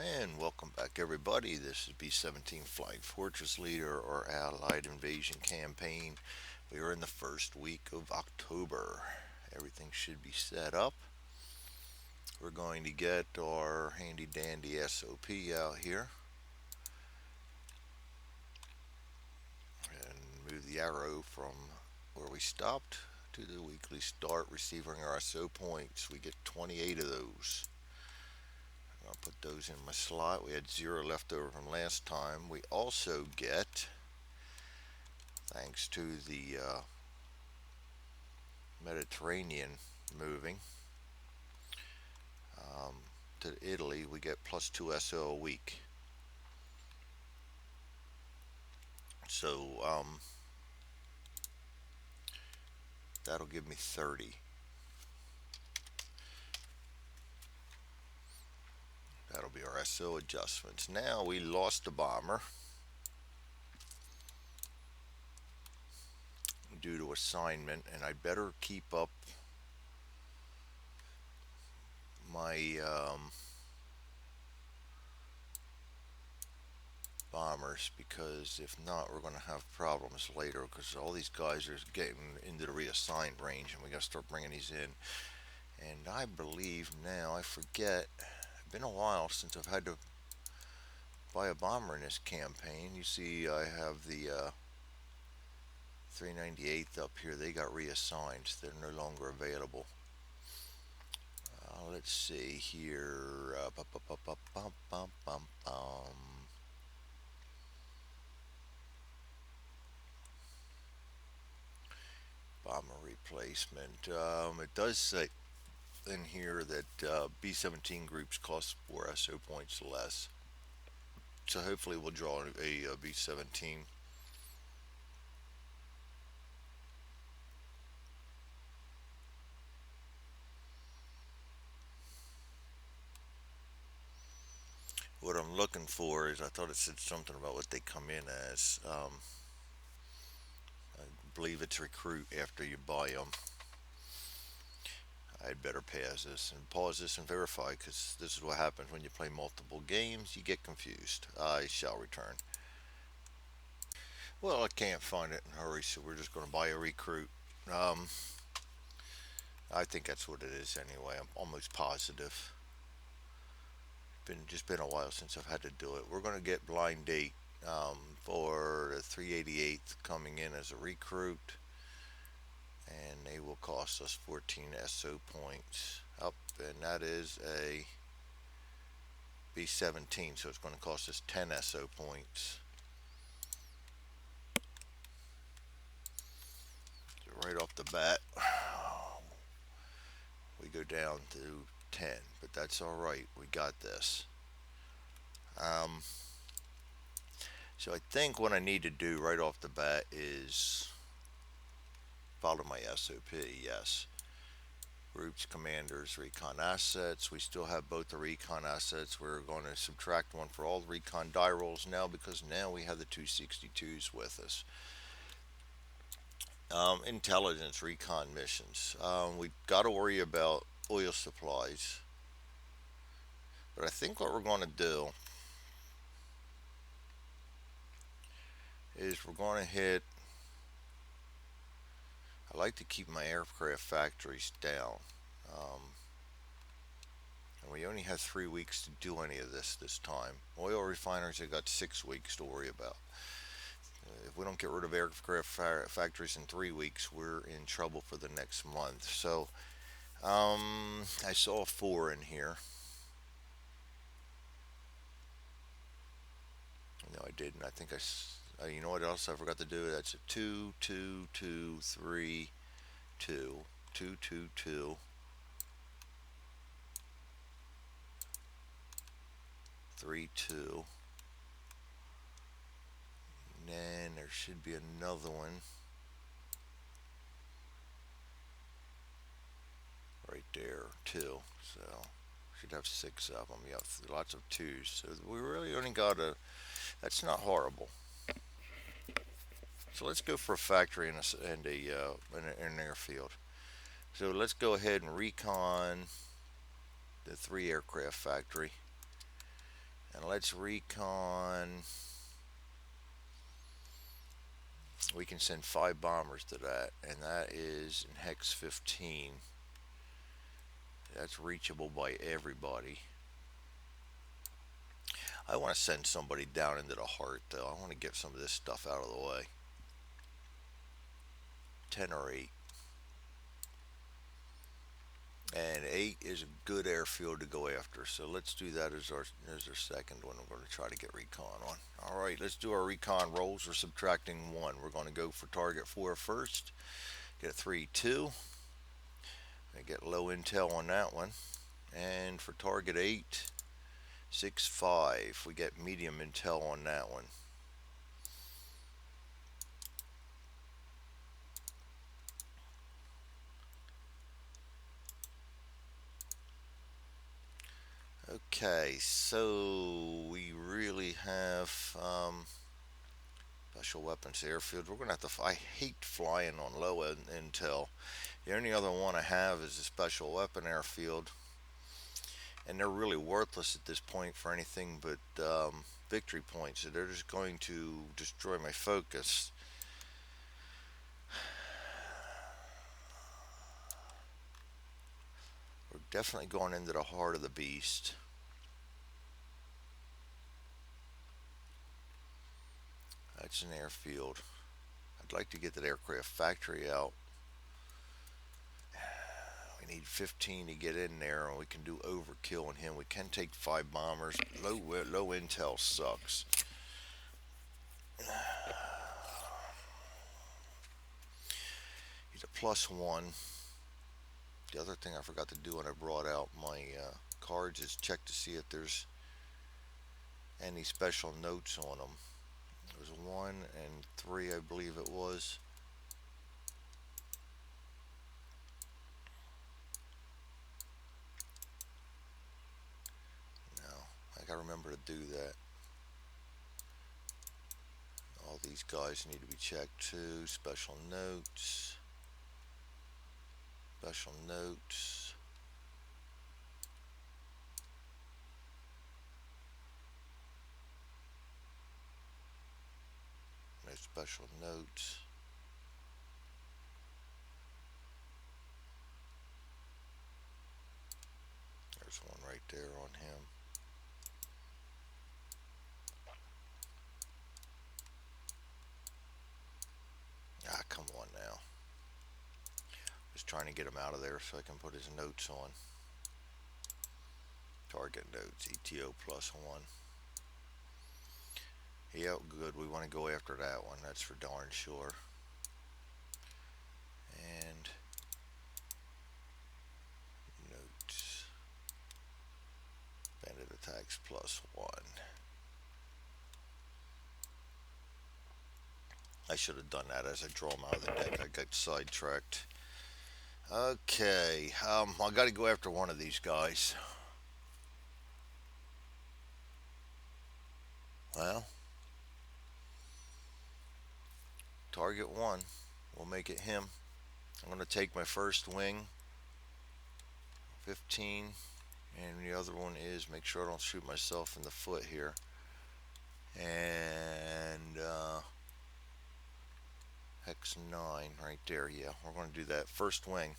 And welcome back, everybody. This is B17 Flying Fortress Leader or Allied Invasion Campaign. We are in the first week of October. Everything should be set up. We're going to get our handy dandy SOP out here and move the arrow from where we stopped to the weekly start, receiving our SO points. We get 28 of those. I'll put those in my slot. We had 0 left over from last time. We also get, thanks to the Mediterranean moving um, to Italy, we get plus 2 SO a week. So that'll give me 30. That'll be our SO adjustments. Now we lost a bomber due to assignment, and I better keep up my bombers, because if not, we're going to have problems later, because all these guys are getting into the reassigned range and we got to start bringing these in. And I believe now, I forget, it's been a while since I've had to buy a bomber in this campaign. You see, I have the 398th up here. They got reassigned. They're no longer available. Let's see here. Bomber replacement. It does say in here that B17 groups cost 4 SO points less. So hopefully we'll draw a B17. What I'm looking for is, I thought it said something about what they come in as. I believe it's recruit after you buy them. I'd better pass this and pause this and verify, because this is what happens when you play multiple games. You get confused. I shall return. Well, I can't find it in a hurry, so we're just going to buy a recruit. Um, I think that's what it is anyway. I'm almost positive. Been a while since I've had to do it. We're going to get blind date for the 388th coming in as a recruit, and they will cost us 14 SO points. Up, and that is a B17, so it's going to cost us 10 SO points. So right off the bat, we go down to 10, but that's all right. We got this. Um, so I think what I need to do right off the bat is follow my SOP. Yes. Groups, commanders, recon assets. We still have both the recon assets. We're going to subtract one for all the recon die rolls now, because now we have the 262s with us. Intelligence recon missions. We've got to worry about oil supplies. But I think what we're going to do is we're going to hit. I like to keep my aircraft factories down. Um, and we only have 3 weeks to do any of this time. Oil refiners have got 6 weeks to worry about. If we don't get rid of aircraft factories in 3 weeks, we're in trouble for the next month. So I saw 4 in here. No, I didn't. I think you know what else I forgot to do? That's a 2, 2, 2, 3, 2, 2, 2, 2, 3, 2. And then there should be another one right there, 2. So should have 6 of them. Yeah, lots of 2s. So we really only got a. That's not horrible. So let's go for a factory and an airfield. So let's go ahead and recon the 3 aircraft factory. let's recon. We can send 5 bombers to that, and that is in hex 15. That's reachable by everybody. I want to send somebody down into the heart, though. I want to get some of this stuff out of the way. 10 or 8. And 8 is a good airfield to go after. So let's do that as our second one. We're going to try to get recon on. Alright, let's do our recon rolls. We're subtracting 1. We're going to go for target 4 first. Get a 3-2. I get low intel on that one. And for target 8, 6-5. We get medium intel on that one. Okay, so we really have special weapons airfield. We're gonna have to. I hate flying on low intel. The only other one I have is a special weapon airfield, and they're really worthless at this point for anything but victory points. So they're just going to destroy my focus. We're definitely going into the heart of the beast. That's an airfield. I'd like to get that aircraft factory out. We need 15 to get in there, and we can do overkill on him. We can take 5 bombers. Low intel sucks. He's a +1. The other thing I forgot to do when I brought out my cards is check to see if there's any special notes on them. There's 1 and 3, I believe it was. No, I gotta remember to do that. All these guys need to be checked too. Special notes. Special notes. No special notes. There's one right there on him. Ah, come on now. Just trying to get him out of there so I can put his notes on. Target notes, ETO +1. Yeah, good. We want to go after that one. That's for darn sure. And notes. Bandit attacks +1. I should have done that as I draw them out of the deck. I got sidetracked. Okay, I got to go after one of these guys. Well, target 1. We'll make it him. I'm going to take my first wing. 15. And the other one is make sure I don't shoot myself in the foot here. And hex 9 right there. Yeah, we're going to do that. First wing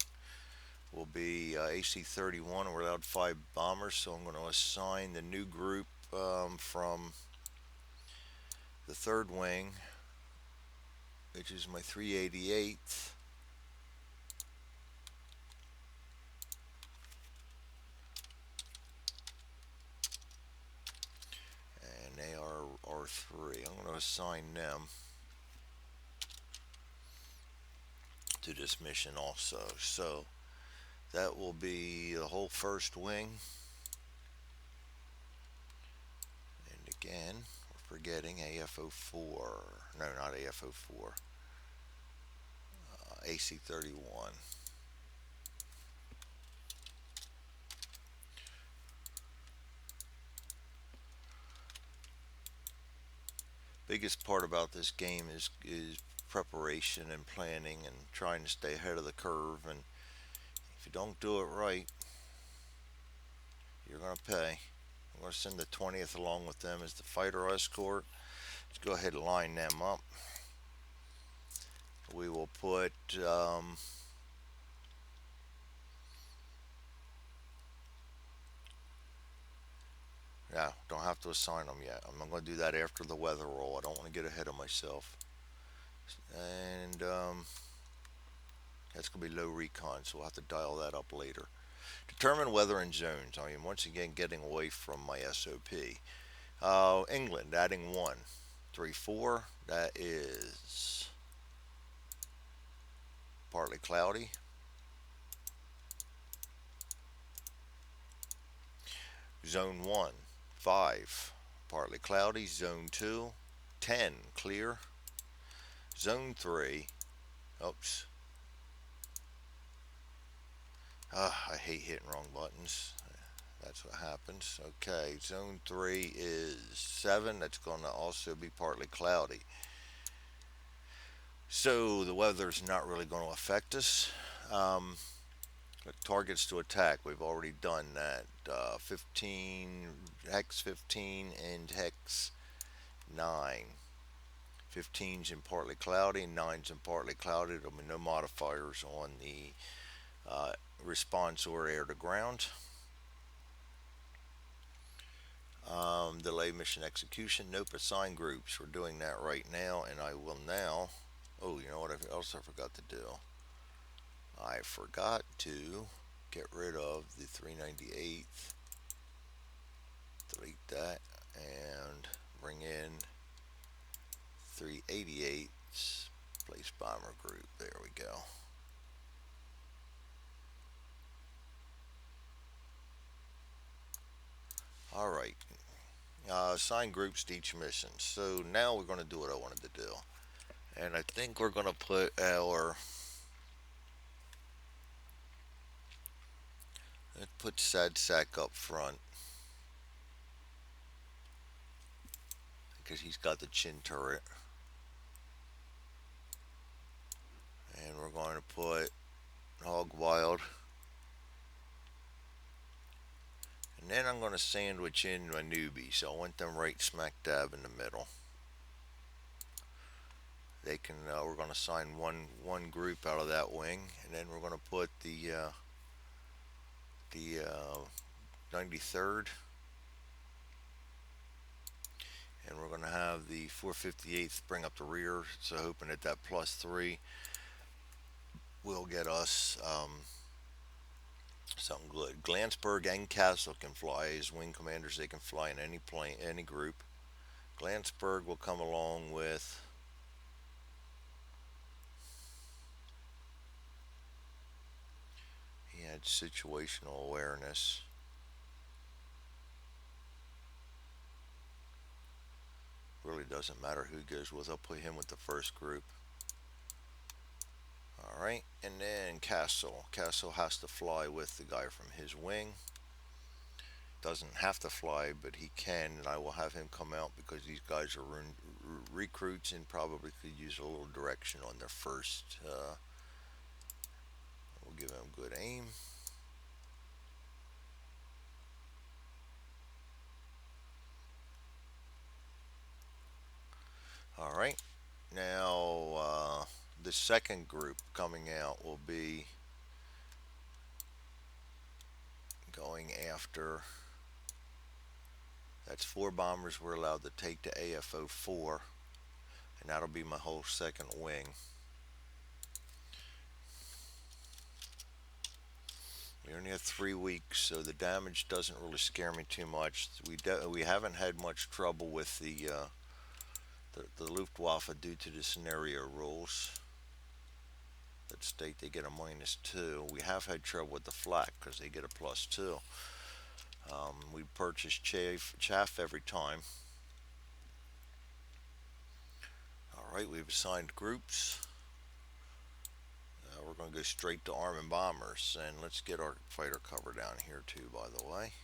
will be AC-31, and we're allowed 5 bombers, so I'm going to assign the new group from the 3rd wing, which is my 388th. And they are R3. I'm going to assign them to this mission also. So that will be the whole first wing. And again, we're forgetting AFO4. No, not AFO4. AC-31. Biggest part about this game is preparation and planning and trying to stay ahead of the curve, and if you don't do it right, you're going to pay. I'm going to send the 20th along with them as the fighter escort. Let's go ahead and line them up. We will put yeah, don't have to assign them yet. I'm going to do that after the weather roll. I don't want to get ahead of myself. And that's going to be low recon, so we'll have to dial that up later. Determine weather and zones. I mean, once again, getting away from my SOP. England, adding 1. 3, 4. That is partly cloudy. Zone 1, 5. Partly cloudy. Zone 2, 10. Clear. Zone 3. Oops. I hate hitting wrong buttons. That's what happens. Okay, zone 3 is 7. That's going to also be partly cloudy. So the weather's not really going to affect us. Um, Targets to attack, we've already done that. 15, hex 15 and hex 9. 15's in partly cloudy, 9's in partly cloudy. There'll be no modifiers on the response or air to ground. Delay mission execution. Nope, assign groups. We're doing that right now, and I will now. Oh, you know what else I forgot to do? I forgot to get rid of the 398th. Delete that and bring in 388's place bomber group. There we go. All right. Assign groups to each mission. So now we're going to do what I wanted to do. And I think we're going to put our. Let's put Sadsack up front. Because he's got the chin turret. And we're going to put Hog Wild. And then I'm going to sandwich in my newbies. So I want them right smack dab in the middle. They can. We're going to assign one group out of that wing, and then we're going to put the 93rd, and we're going to have the 458th bring up the rear. So hoping that that +3 will get us something good. Glansberg and Castle can fly as wing commanders. They can fly in any plane, any group. Glansberg will come along with. He had situational awareness. Really doesn't matter who goes with. I'll put him with the first group. Alright, and then Castle. Castle has to fly with the guy from his wing. Doesn't have to fly, but he can, and I will have him come out because these guys are recruits and probably could use a little direction on their first. We'll give him good aim. Alright, now the second group coming out will be going after. That's 4 bombers we're allowed to take to AFO4, and that'll be my whole second wing. We only have 3 weeks, so the damage doesn't really scare me too much. We haven't had much trouble with the Luftwaffe due to the scenario rules that state they get a -2. We have had trouble with the flak because they get a +2. We purchase chaff every time. Alright, we've assigned groups. We're going to go straight to arm and bombers, and let's get our fighter cover down here too, by the way.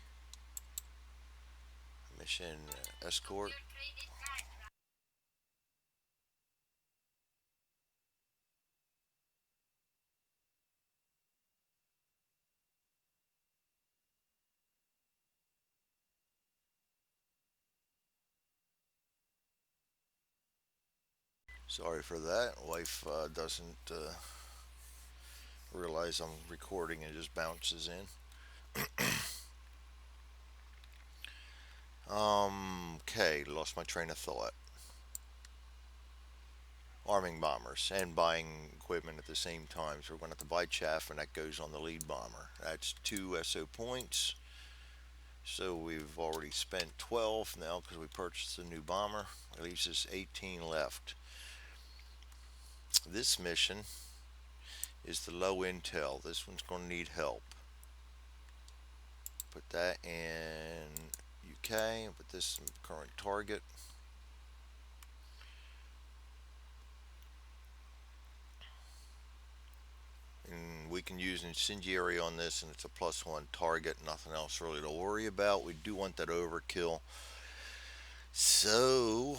Mission escort. Sorry for that. Wife doesn't realize I'm recording and just bounces in. Okay, lost my train of thought. Arming bombers and buying equipment at the same time. So we're going to have to buy chaff, and that goes on the lead bomber. That's 2 SO points. So we've already spent 12 now because we purchased a new bomber. It leaves us 18 left. This mission is the low intel. This one's going to need help. Put that in UK. Put this in current target. And we can use incendiary on this, and it's a +1 target. Nothing else really to worry about. We do want that overkill. So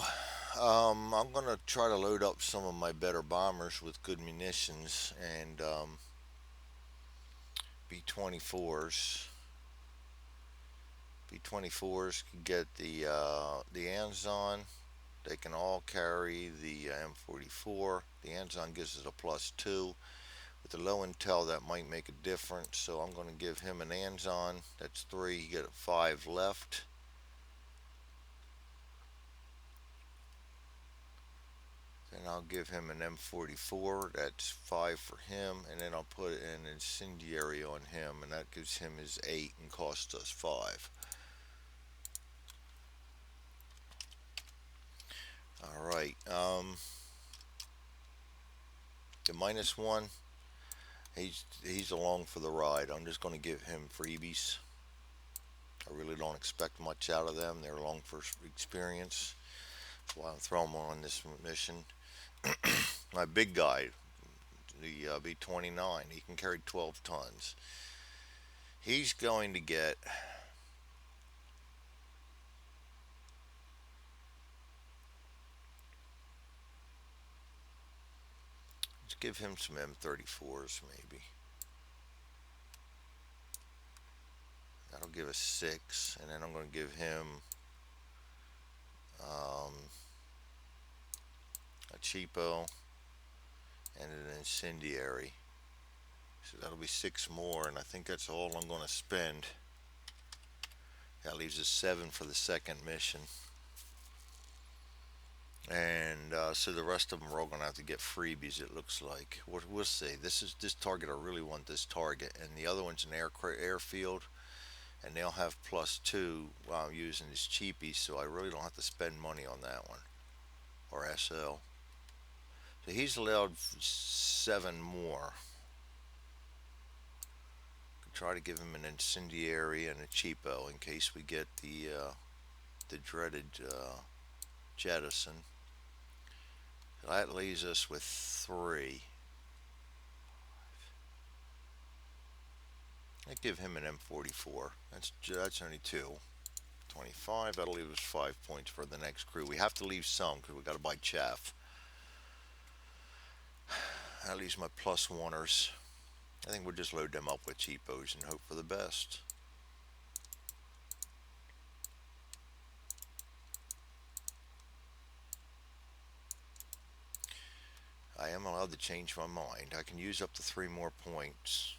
I'm going to try to load up some of my better bombers with good munitions and B-24s. B-24s can get the Anzon. They can all carry the M44. The Anzon gives us a +2. With the low intel, that might make a difference. So I'm going to give him an Anzon. That's 3. You get 5 left. Then I'll give him an M44. That's 5 for him. And then I'll put an incendiary on him, and that gives him his 8 and costs us 5. All right. The -1, he's along for the ride. I'm just going to give him freebies. I really don't expect much out of them. They're along for experience. That's why I'm throwing them on this mission. My big guy, the B29, he can carry 12 tons. He's going to get let's give him some M34s maybe. That'll give us 6, and then I'm going to give him um, a cheapo and an incendiary. So that'll be 6 more, and I think that's all I'm going to spend. That leaves us 7 for the second mission. And so the rest of them are all going to have to get freebies. It looks like we'll see. This target. I really want this target, and the other one's an airfield, and they'll have +2 while I'm using this cheapie. So I really don't have to spend money on that one or SL. So he's allowed 7 more. Could try to give him an incendiary and a cheapo in case we get the dreaded jettison. That leaves us with 3. I'd give him an M44. That's only 2. 25. That'll leave us 5 points for the next crew. We have to leave some because we got to buy chaff. That leaves my +1ers. I think we'll just load them up with cheapos and hope for the best. I am allowed to change my mind. I can use up to 3 more points.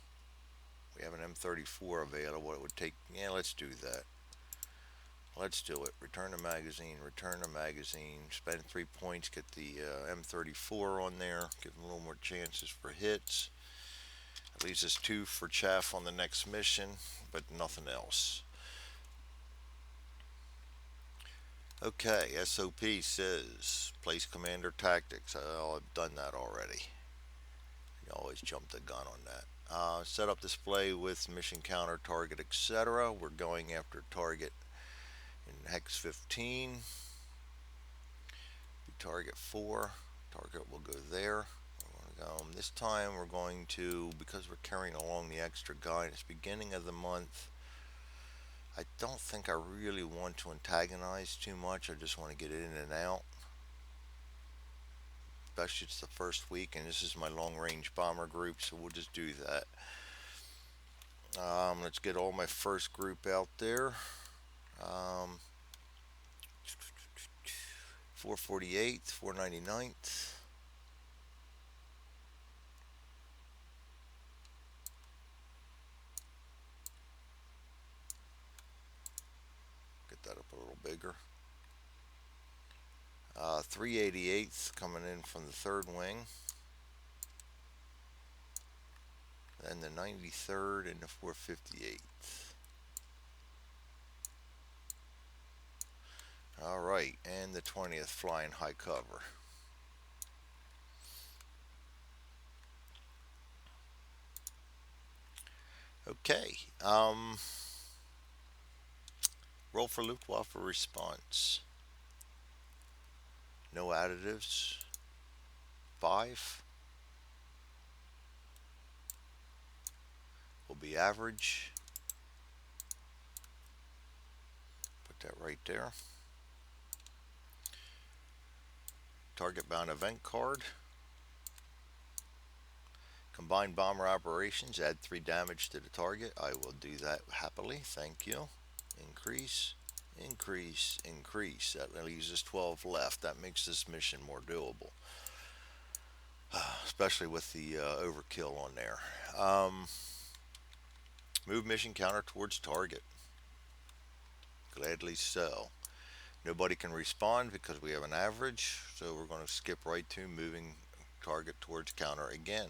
We have an M34 available. It would take, yeah, let's do that. Let's do it. Return the magazine, return the magazine, spend 3 points, get the M34 on there, give them a little more chances for hits. It leaves us 2 for chaff on the next mission, but nothing else. Okay, SOP says place commander tactics. I've done that already. You always jump the gun on that. Set up display with mission counter, target, etc. We're going after target in hex 15. Target 4. Target will go there. This time we're going to, because we're carrying along the extra guy, it's beginning of the month. I don't think I really want to antagonize too much. I just want to get in and out. Especially it's the first week, and this is my long range bomber group, so we'll just do that. Let's get all my first group out there. 448th, 499th. bigger. 388th coming in from the third wing. Then the 93rd and the 458th. Alright, and the 20th flying high cover. Okay, roll for Luftwaffe response. No additives. 5 will be average. Put that right there. Target bound event card. Combined bomber operations, add 3 damage to the target. I will do that happily, thank you. Increase, increase, increase. That leaves us 12 left. That makes this mission more doable. Especially with the overkill on there. Move mission counter towards target. Gladly so. Nobody can respond because we have an average, so we're going to skip right to moving target towards counter again.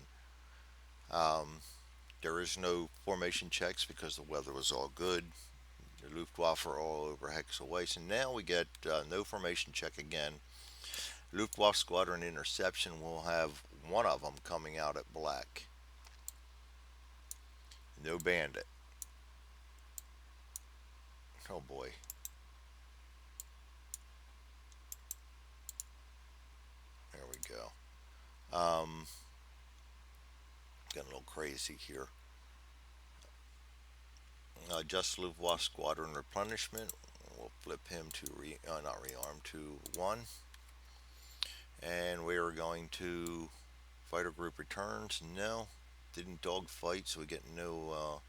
There is no formation checks because the weather was all good. The Luftwaffe are all over hex away. So now we get no formation check again. Luftwaffe squadron interception will have one of them coming out at black. No bandit. Oh boy. There we go. Getting a little crazy here. Just Luftwaffe squadron replenishment. We'll flip him to not rearm to 1. And we are going to fighter group returns. No, didn't dogfight, so we get no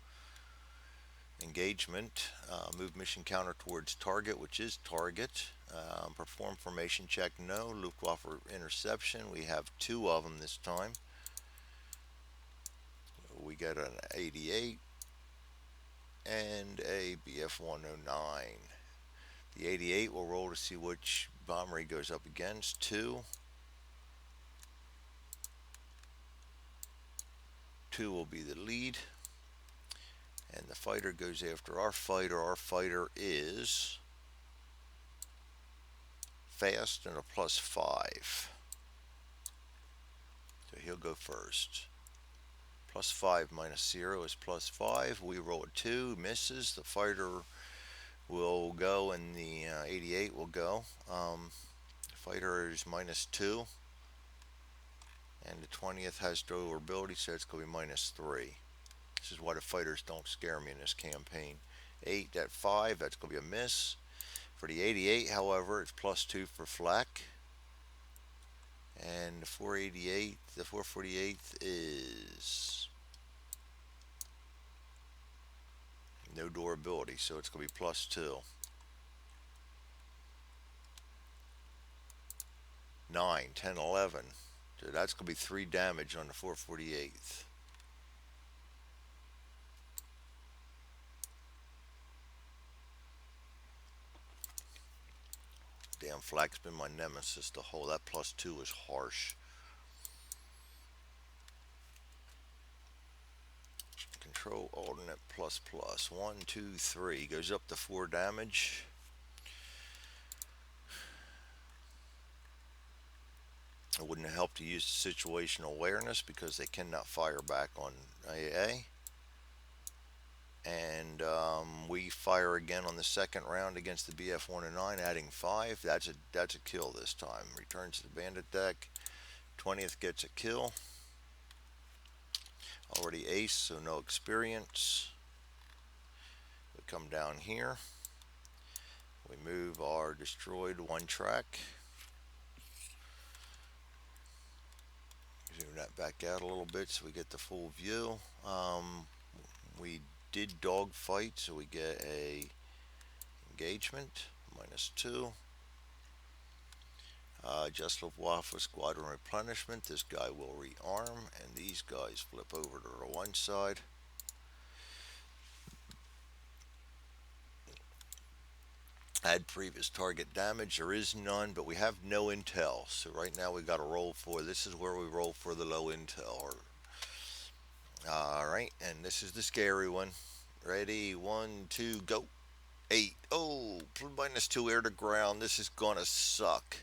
engagement. Move mission counter towards target, which is target. Perform formation check. No. Luftwaffe interception. We have 2 of them this time. We get an 88 and a BF-109. The 88 will roll to see which bomber he goes up against. 2. 2 will be the lead. And the fighter goes after our fighter. Our fighter is fast and a +5. So he'll go first. +5 minus 0 is +5. We roll a 2, misses. The fighter will go and the 88 will go. The fighter is -2. And the 20th has durability, so it's going to be -3. This is why the fighters don't scare me in this campaign. 8 at 5, that's going to be a miss. For the 88, however, it's +2 for flak. And the 488, the 448 is no durability, so it's going to be +2. 9, 10, 11. So that's going to be 3 damage on the 448th. Damn, flak's been my nemesis. The whole that +2 is harsh. Control alternate ++. 1, 2, 3 goes up to 4 damage. It wouldn't help to use situational awareness because they cannot fire back on AA. And we fire again on the second round against the BF-109, adding 5. That's a kill this time. Returns to the bandit deck. 20th gets a kill. Already ace, so no experience. We come down here. We move our destroyed 1 track. Zoom that back out a little bit so we get the full view. We did dog fight, so we get a engagement -2. Just Luftwaffe squadron replenishment. This guy will rearm, and these guys flip over to the 1 side. Add previous target damage. There is none, but we have no intel. So right now we got to roll for, this is where we roll for the low intel. All right, and this is the scary one. Ready, one, two, go. 8. Oh, -2 air to ground. This is gonna suck.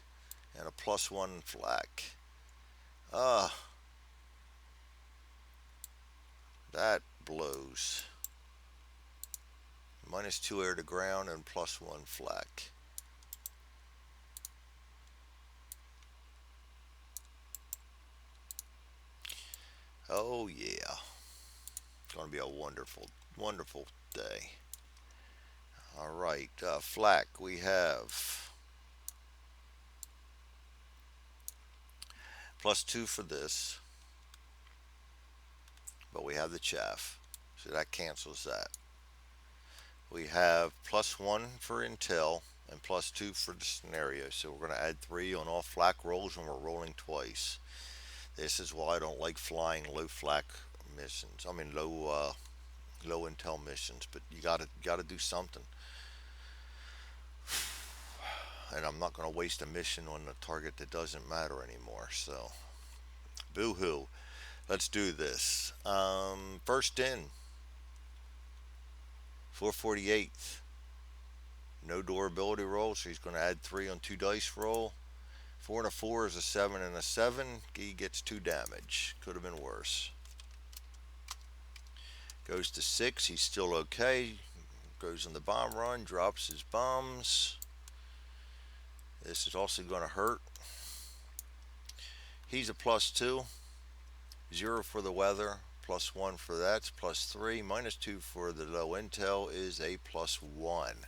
And a +1 flak. Ah, that blows. -2 air to ground and +1 flak. Oh yeah, it's gonna be a wonderful, wonderful day. All right, flak. We have +2 for this, but we have the chaff, so that cancels that. We have +1 for intel and +2 for the scenario. So we're going to add 3 on all flak rolls, and we're rolling twice. This is why I don't like flying low flak missions. I mean low intel missions. But you gotta do something. And I'm not going to waste a mission on a target that doesn't matter anymore. So boo hoo. Let's do this. First in, 448th. No durability roll, so he's going to add 3 on 2 dice roll. 4 and a 4 is a 7 and a 7. He gets 2 damage. Could have been worse. Goes to 6. He's still okay. Goes on the bomb run. Drops his bombs. This is also going to hurt. He's a +2. 0 for the weather. +1 for that. It's +3. -2 for the low intel is a +1.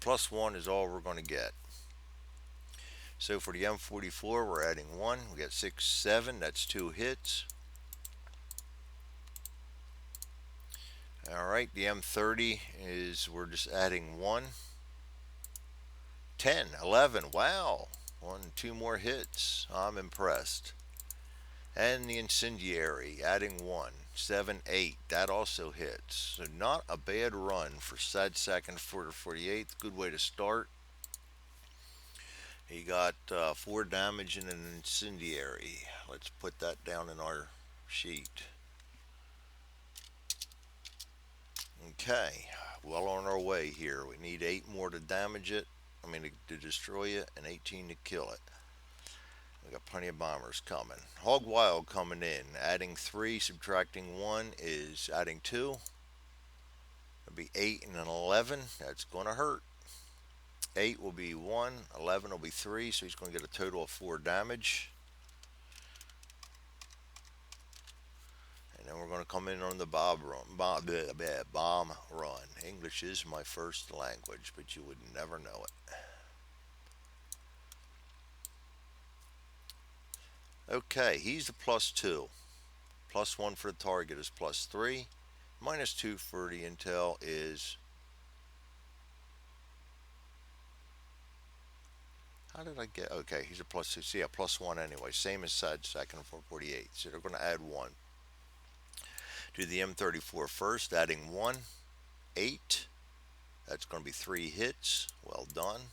+1 is all we're going to get. So for the M44, we're adding 1. We got 6, 7. That's 2 hits. All right, the M30 is, we're just adding 1. 10, 11. Wow. 1, 2 more hits. I'm impressed. And the incendiary, adding 1. 7, 8. That also hits. So not a bad run for Sad Second for 48th. Good way to start. He got 4 damage and an incendiary. Let's put that down in our sheet. Okay, well on our way here. We need 8 more to damage it. I mean to destroy it, and 18 to kill it. We got plenty of bombers coming. Hog Wild coming in, adding 3, subtracting 1 is adding 2. It'll be 8 and an 11. That's going to hurt. 8 will be 1, 11 will be 3, so he's going to get a total of 4 damage. And then we're going to come in on the bomb run. English is my first language, but you would never know it. Okay, he's a +2. +1 for the target is +3. -2 for the intel is... How did I get... Okay, he's a +2. See, a +1 anyway. Same as Sad Second for 48. So they're going to add 1. Do the M34 first, adding 1. 8. That's going to be 3 hits. Well done.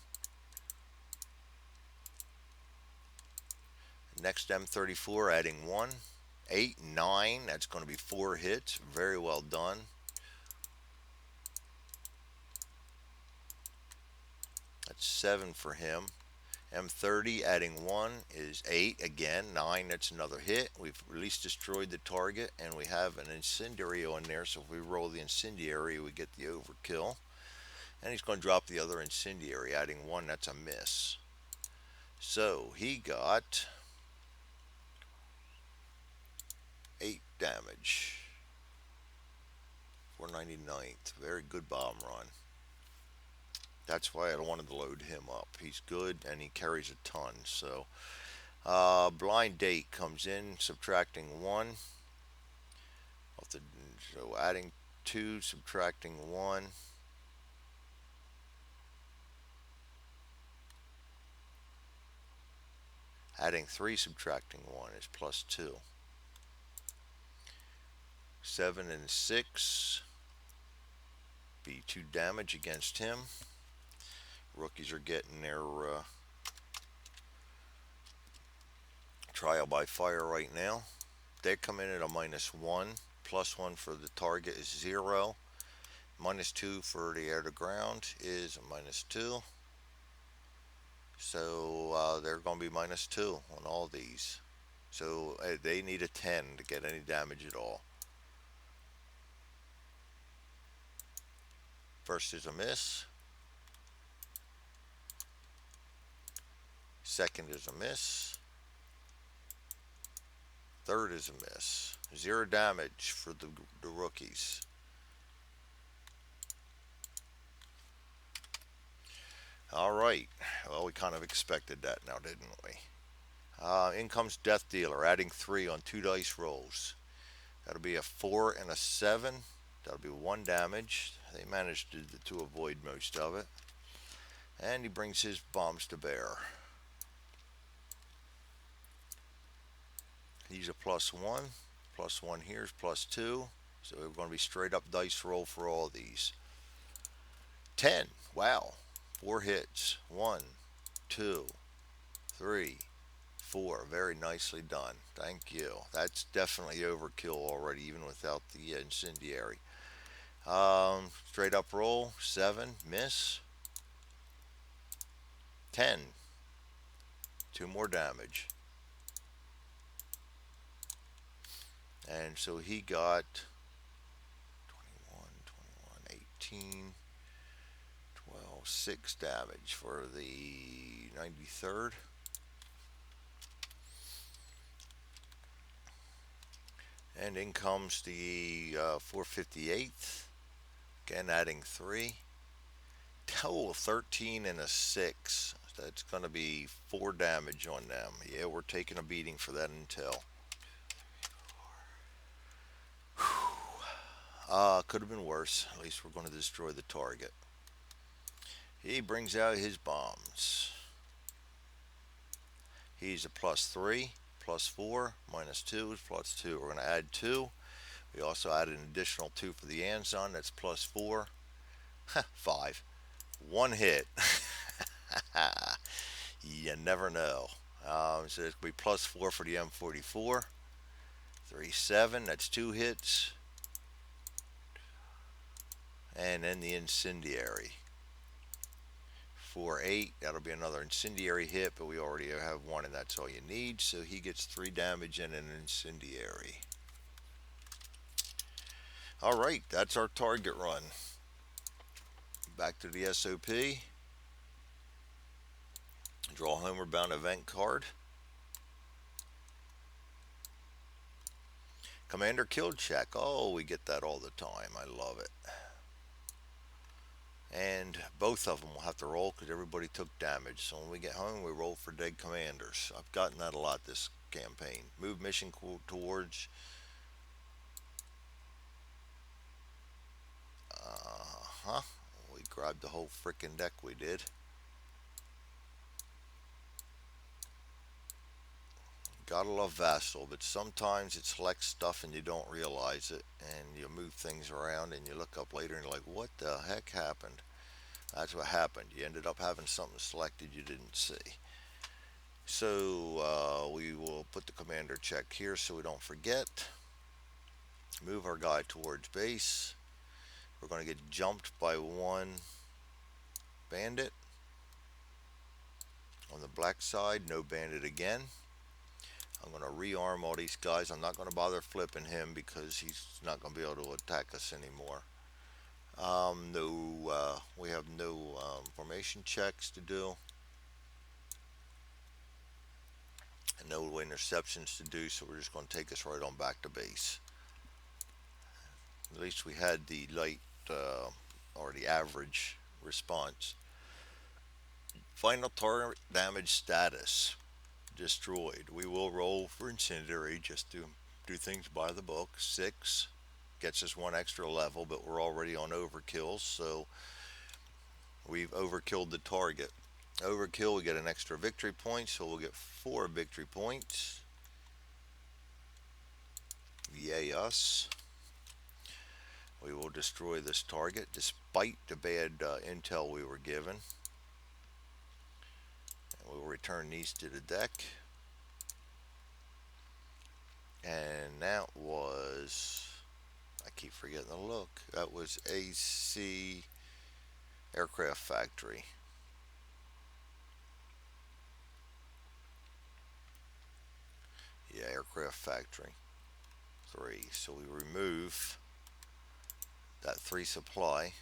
Next M34, adding 1. 8, 9. That's going to be 4 hits. Very well done. That's 7 for him. M30 adding 1 is 8 again. 9, that's another hit. We've at least destroyed the target, and we have an incendiary on there, so if we roll the incendiary, we get the overkill. And he's going to drop the other incendiary, adding 1. That's a miss. So he got 8 damage. 499th. Very good bomb run. That's why I wanted to load him up. He's good and he carries a ton. So blind date comes in, subtracting 1. So adding 2, subtracting 1. Adding 3, subtracting 1 is +2. 7 and 6 be 2 damage against him. Rookies are getting their trial by fire right now. They come in at a -1. +1 for the target is 0. -2 for the air to ground is a -2. So they're going to be -2 on all these. So they need a 10 to get any damage at all. First is a miss. Second is a miss. Third is a miss. 0 damage for the rookies. All right. Well, we kind of expected that now, didn't we? In comes Death Dealer, adding 3 on 2 dice rolls. That'll be a 4 and a 7. That'll be 1 damage. They managed to avoid most of it. And he brings his bombs to bear. He's a +1. +1 here is +2. So we're going to be straight up dice roll for all these. 10. Wow. 4 hits. 1, 2, 3, 4. Very nicely done. Thank you. That's definitely overkill already, even without the incendiary. Straight up roll. 7. Miss. 10. 2 more damage. And so he got 21, 21, 18, 12, 6 damage for the 93rd. And in comes the 458th. Again, adding 3. Oh, 13 and a 6. That's going to be 4 damage on them. Yeah, we're taking a beating for that intel. Could have been worse. At least we're going to destroy the target. He brings out his bombs. He's a +3, +4, -2 is +2. We're going to add 2. We also added an additional 2 for the Anzon. That's +4. 5. 1 hit. You never know. So it's going to be +4 for the M44. 3, 7. That's 2 hits. And then the incendiary. 4, 8. That'll be another incendiary hit, but we already have 1, and that's all you need. So he gets 3 damage and an incendiary. All right, that's our target run. Back to the SOP. Draw homeward bound event card. Commander kill check. Oh, we get that all the time. I love it. And both of them will have to roll because everybody took damage. So when we get home, we roll for dead commanders. I've gotten that a lot this campaign. Move mission towards. We grabbed the whole frickin' deck, we did. Gotta love Vassal, but sometimes it selects stuff and you don't realize it, and you move things around and you look up later and you're like, what the heck happened? That's what happened. You ended up having something selected you didn't see. So we will put the commander check here so we don't forget. Move our guy towards base. We're going to get jumped by 1 bandit. On the black side, no bandit again. I'm going to rearm all these guys. I'm not going to bother flipping him because he's not going to be able to attack us anymore. We have no formation checks to do. And no interceptions to do, so we're just going to take us right on back to base. At least we had the light or the average response. Final target damage status. Destroyed. We will roll for incendiary just to do things by the book. 6 gets us 1 extra level, but we're already on overkill, so we've overkilled the target. Overkill, we get an extra victory point, so we'll get 4 victory points. Yay us. We will destroy this target despite the bad intel we were given. return these to the deck. And that was, I keep forgetting the look. That was AC Aircraft Factory. Yeah, Aircraft Factory 3. So we remove that 3 supply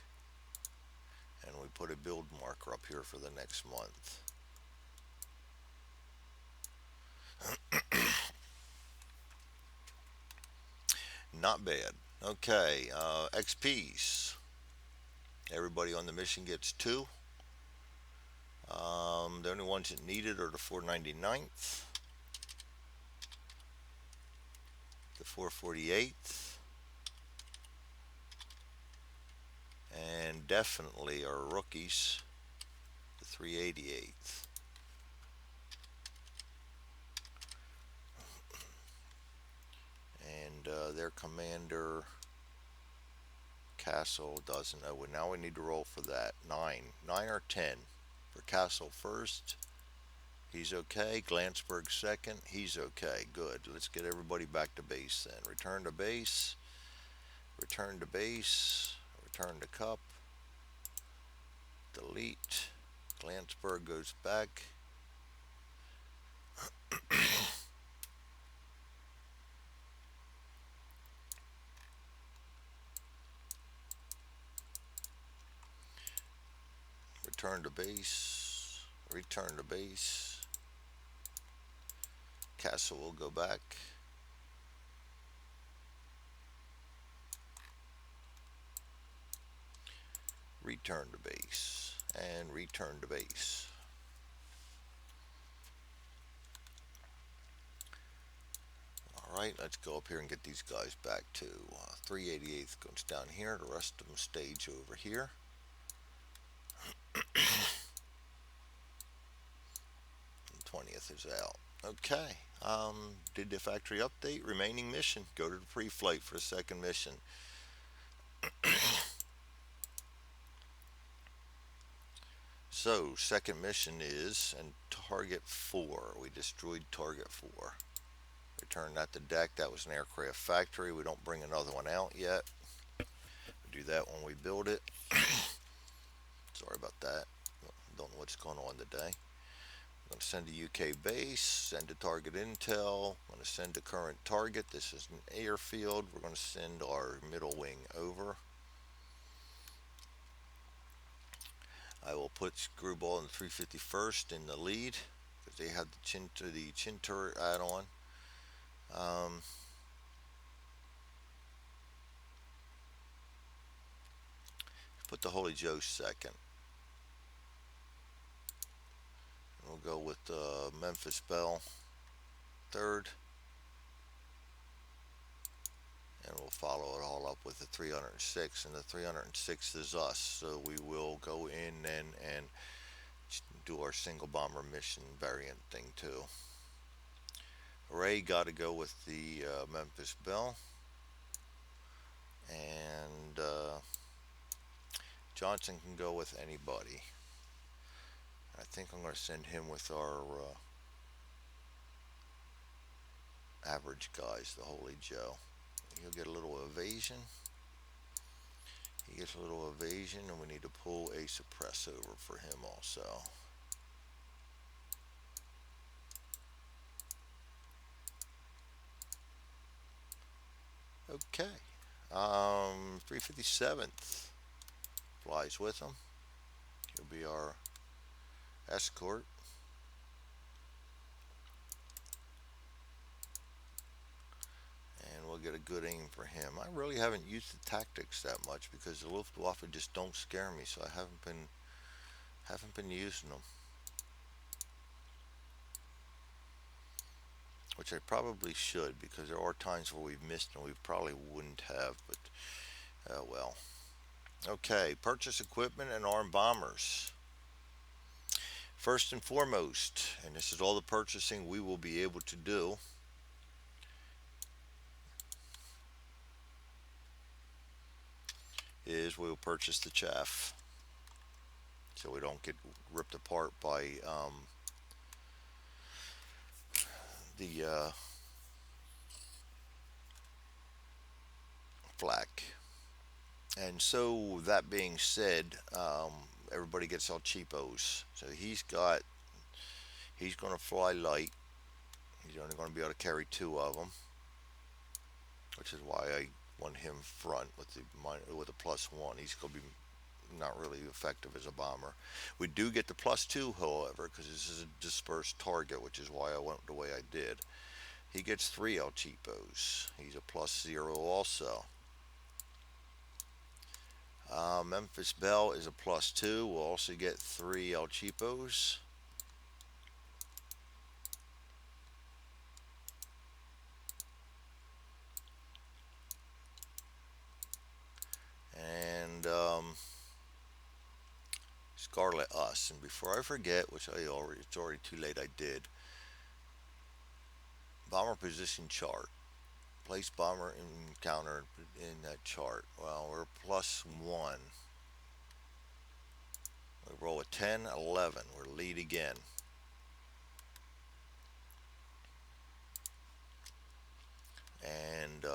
and we put a build marker up here for the next month. Not bad. Okay, XPs. Everybody on the mission gets 2. The only ones that need it are the 499th, the 448th, and definitely our rookies, the 388th. And their commander, Castle, doesn't know. Now we need to roll for that. 9 or 10 for Castle first. He's okay. Glansberg second. He's okay. Good. Let's get everybody back to base then. Return to base. Return to base. Return to cup. Delete. Glansberg goes back. Return to base. Return to base. Castle will go back. Return to base. And return to base. Alright, let's go up here and get these guys back to 388th goes down here. The rest of them stage over here. 20th is out. Okay. Did the factory update. Remaining mission. Go to the pre-flight for a second mission. So, second mission is, and target 4. We destroyed target 4. Return that to deck. That was an aircraft factory. We don't bring another one out yet. We do that when we build it. Sorry about that. Don't know what's going on today. I'm going to send a UK base, send a target intel. I'm going to send a current target. This is an airfield. We're going to send our middle wing over. I will put Screwball and the 351st in the lead because they have the chin turret add-on. Put the Holy Joe second. We'll go with Memphis Belle third. And we'll follow it all up with the 306. And the 306 is us. So we will go in and do our single bomber mission variant thing too. Ray got to go with the Memphis Belle. And Johnson can go with anybody. I think I'm going to send him with our average guys, the Holy Joe. He'll get a little evasion. He gets a little evasion, and we need to pull a suppress over for him also. Okay. 357th flies with him. He'll be our escort. And we'll get a good aim for him. I really haven't used the tactics that much because the Luftwaffe just don't scare me, so I haven't been using them. Which I probably should, because there are times where we've missed and we probably wouldn't have, but well. Okay, purchase equipment and armed bombers. First and foremost, and this is all the purchasing we will be able to do, is we will purchase the chaff so we don't get ripped apart by the flak. And so that being said, everybody gets all cheapos. So he's going to fly light. He's only going to be able to carry two of them, which is why I want him front with the plus one. He's going to be not really effective as a bomber. We do get the plus two, however, because this is a dispersed target, which is why I went the way I did. He gets three El Cheapos. He's a plus zero also. Memphis Belle is a plus two. We'll also get three El Cheapos. And Scarlet Us. And before I forget, which it's already too late, I did. Bomber position chart. Place bomber encounter in that chart. Well, we're plus one. We roll a 10, 11. We're lead again. And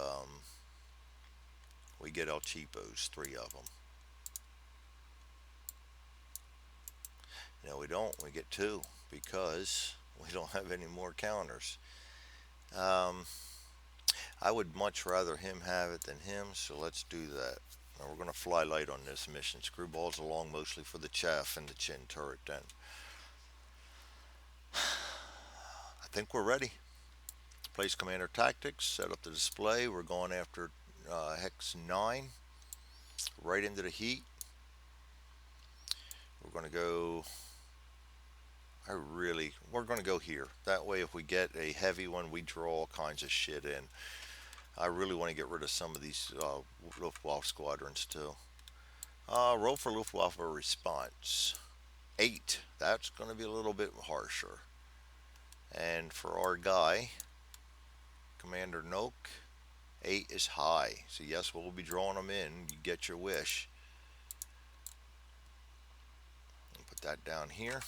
we get El Cheapos, three of them. No, we don't. We get two because we don't have any more counters. Um, I would much rather him have it than him, so let's do that. Now we're going to fly light on this mission. Screwballs along mostly for the chaff and the chin turret then. I think we're ready. Place commander tactics, set up the display. We're going after hex 9, right into the heat. We're going to go, we're going to go here. That way if we get a heavy one, we draw all kinds of shit in. I really want to get rid of some of these Luftwaffe squadrons too. Roll for Luftwaffe response. 8. That's going to be a little bit harsher. And for our guy, Commander Noak, 8 is high. So yes, we'll be drawing them in. You get your wish. Put that down here.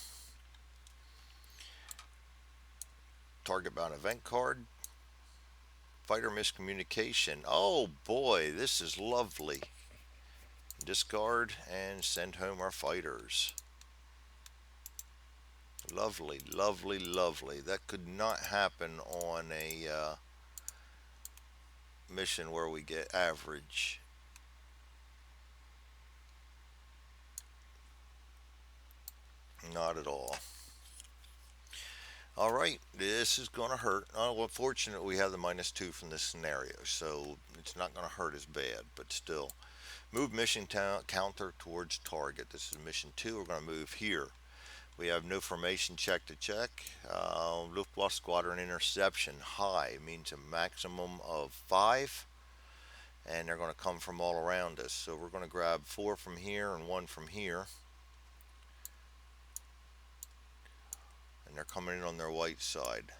Target bound event card. Fighter miscommunication. Oh boy, this is lovely. Discard and send home our fighters. Lovely, lovely, lovely. That could not happen on a mission where we get average. Not at all. All right, this is going to hurt. Well, fortunately, we have the -2 from this scenario, so it's not going to hurt as bad, but still. Move mission counter towards target. This is mission 2. We're going to move here. We have no formation check to check. Luftwaffe squadron interception high means a maximum of 5, and they're going to come from all around us. So we're going to grab 4 from here and 1 from here. And they're coming in on their white side.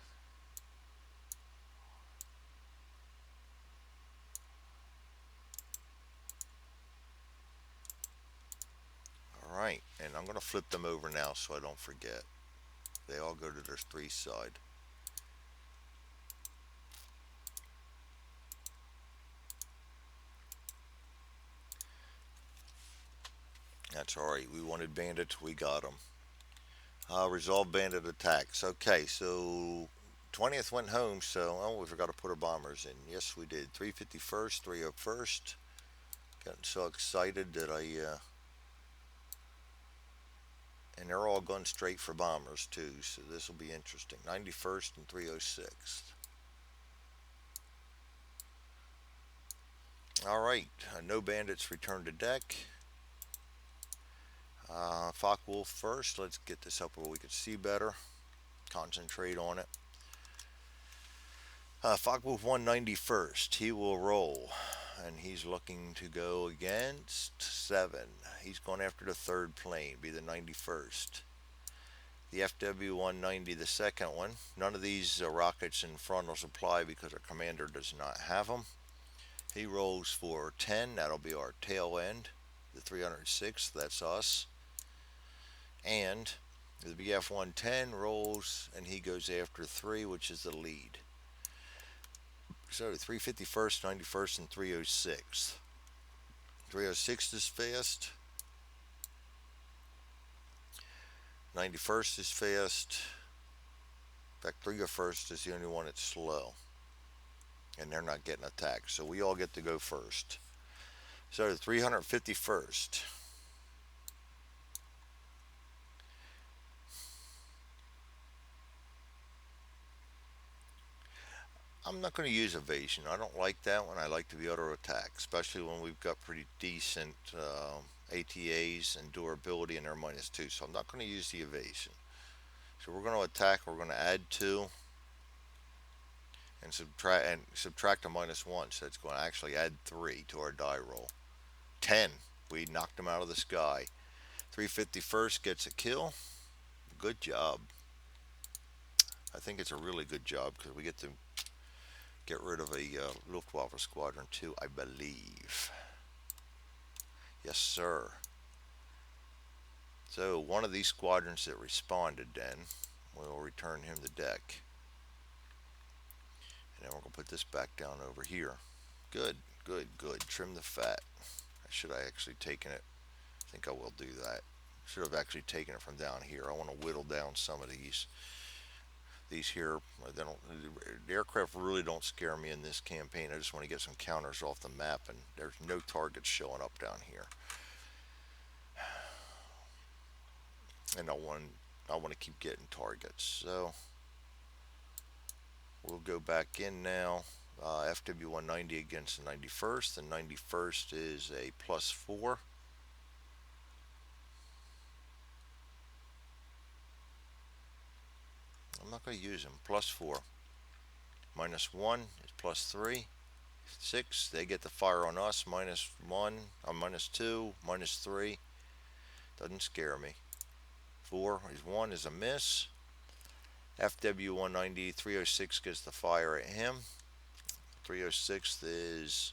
Alright, and I'm going to flip them over now so I don't forget. They all go to their 3 side. That's alright, we wanted bandits, we got them. Resolve bandit attacks. Okay, so 20th went home, so we forgot to put our bombers in. Yes, we did. 351st, 301st. Getting so excited that and they're all going straight for bombers too, so this will be interesting. 91st and 306th. All right, no bandits return to deck. Focke-Wulf first. Let's get this up where we can see better. Concentrate on it. Focke-Wulf 191st. He will roll. And he's looking to go against 7. He's going after the 3rd plane, be the 91st. The FW-190, the second one. None of these rockets in front will supply because our commander does not have them. He rolls for 10. That'll be our tail end. The 306th, that's us. And The BF-110 rolls and he goes after 3, which is the lead. So 351st, 91st, and 306th. 306 is fast. 91st is fast. In fact, 301st is the only one that's slow. And they're not getting attacked. So we all get to go first. So the 351st. I'm not going to use evasion. I don't like that one. I like to be able to attack, especially when we've got pretty decent ATAs and durability, and they're -2. So I'm not going to use the evasion. So we're going to attack. We're going to add 2 and subtract a -1. So it's going to actually add 3 to our die roll. 10. We knocked them out of the sky. 351st gets a kill. Good job. I think it's a really good job because we get to get rid of a Luftwaffe Squadron 2, I believe. Yes, sir. So one of these squadrons that responded then, we'll return him the deck. And then we're going to put this back down over here. Good, good, good. Trim the fat. Should I actually taken it? I think I will do that. Should have actually taken it from down here. I want to whittle down some of these. These here, they don't, the aircraft really don't scare me in this campaign. I just want to get some counters off the map, and there's no targets showing up down here. And I want to keep getting targets. So we'll go back in now. FW190 against the 91st. The 91st is a +4. I'm not going to use them. +4. -1 is +3. 6, they get the fire on us. -1, -2, -3. Doesn't scare me. 4 is 1 is a miss. FW190, 306 gets the fire at him. 306 is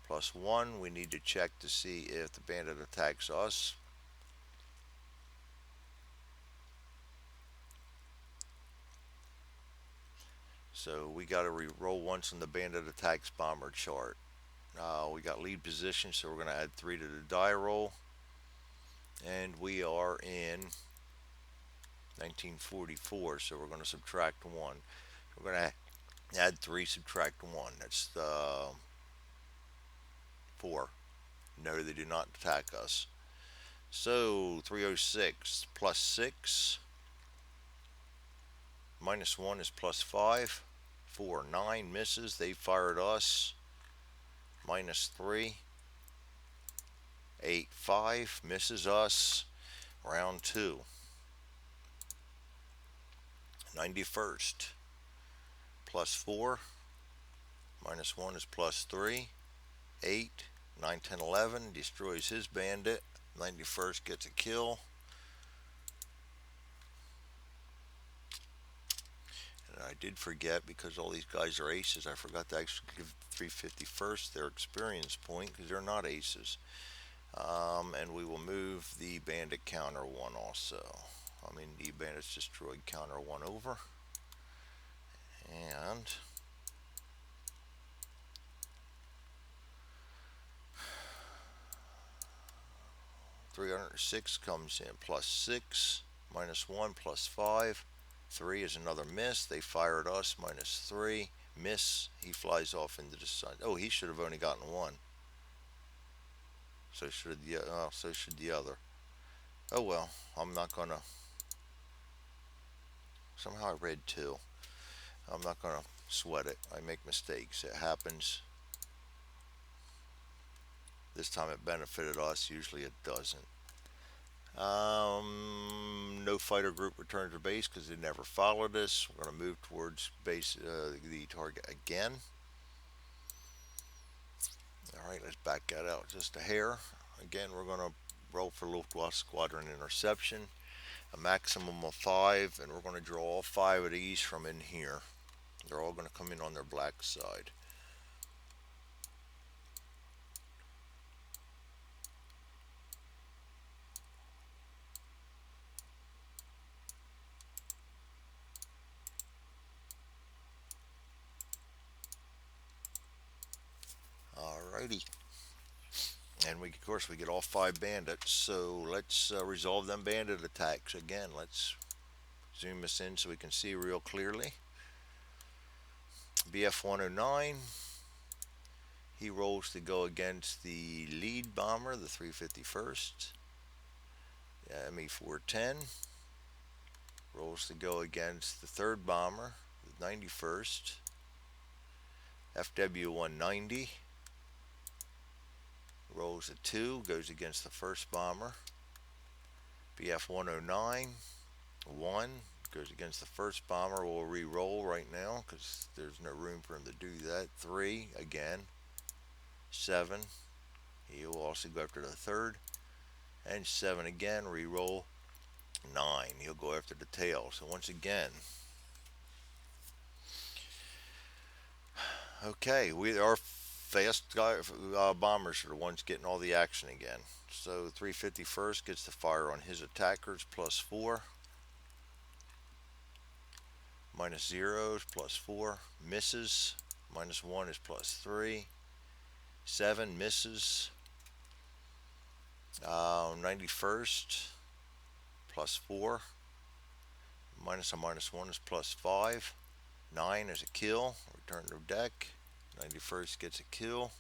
+1. We need to check to see if the bandit attacks us. So we got to re-roll once on the bandit attacks bomber chart. We got lead position, so we're going to add 3 to the die roll. And we are in 1944, so we're going to subtract 1. We're going to add 3, subtract 1. That's 4. No, they do not attack us. So 306 +6. -1 is +5. 4, 9 misses. They fired us. -3. 8, 5 misses us. Round 2. 91st. +4. -1 is +3. 8, 9, 10, 11 destroys his bandit. 91st gets a kill. And I did forget, because all these guys are aces, I forgot to actually give 351st their experience point, because they're not aces. And we will move the bandit counter 1 also. I mean, the bandits destroyed counter 1 over. And 306 comes in +6, -1, +5. 3 is another miss. They fired us. -3. Miss. He flies off into the sun. Oh, he should have only gotten 1. So should the other. Oh well, I'm not gonna. Somehow I read 2. I'm not gonna sweat it. I make mistakes. It happens. This time it benefited us. Usually it doesn't. No fighter group returned to base because they never followed us. We're going to move towards base, the target again. Alright, let's back that out just a hair. Again, we're going to roll for Luftwaffe Squadron Interception. A maximum of 5, and we're going to draw all 5 of these from in here. They're all going to come in on their black side. And we, of course, we get all 5 bandits. So let's resolve them bandit attacks again. Let's zoom this in so we can see real clearly. BF 109. He rolls to go against the lead bomber, the 351st. ME 410 rolls to go against the third bomber, the 91st. FW 190 rolls a 2, goes against the first bomber. BF 109 1 goes against the first bomber. We'll re-roll right now because there's no room for him to do that. 3 again. 7. He will also go after the third. And 7 again. Re-roll. 9. He'll go after the tail. So once again, okay, our fast bombers are the ones getting all the action again. So 351st gets to fire on his attackers, +4. -0 is +4. Misses. -1 is +3. 7 misses. 91st +4. Minus a -1 is +5. 9 is a kill. Return to deck. 91st gets a kill.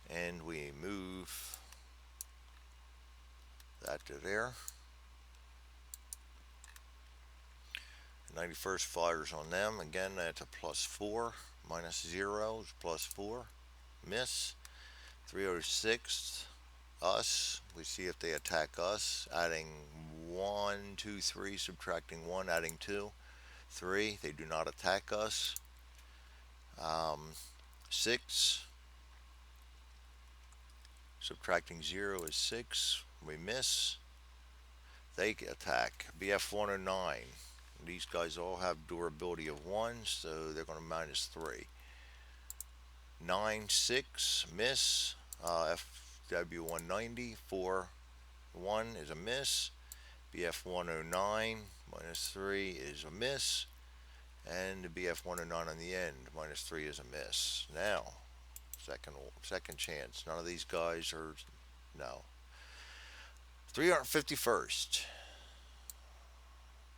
And we move that to there. 91st fires on them. Again, that's a +4. -0 is +4. Miss. 306. Us. We see if they attack us. Adding 1, 2, 3. Subtracting 1. Adding 2. 3. They do not attack us. 6. Subtracting 0 is 6. We miss. They attack. BF 109. These guys all have durability of 1, so they're going to -3. 9, 6. Miss. FW 190. 4, 1 is a miss. BF 109. -3 is a miss. And the BF 109 on the end. -3 is a miss. Now, second chance. None of these guys are, no. 351st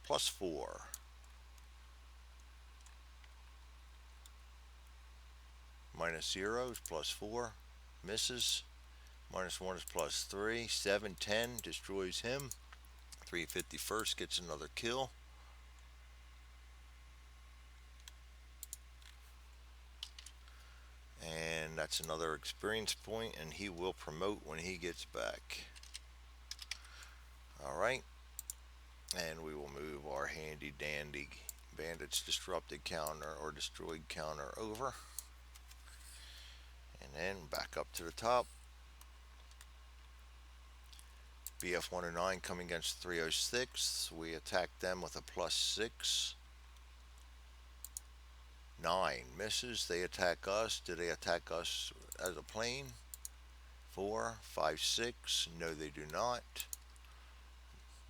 +4. -0 is +4. Misses. -1 is +3. 710 destroys him. 351st gets another kill. And that's another experience point, and he will promote when he gets back. Alright. And we will move our handy dandy bandits disrupted counter or destroyed counter over. And then back up to the top. BF 109 coming against 306. We attack them with a +6. 9 misses. They attack us. Do they attack us as a plane? 4, 5, 6. No, they do not.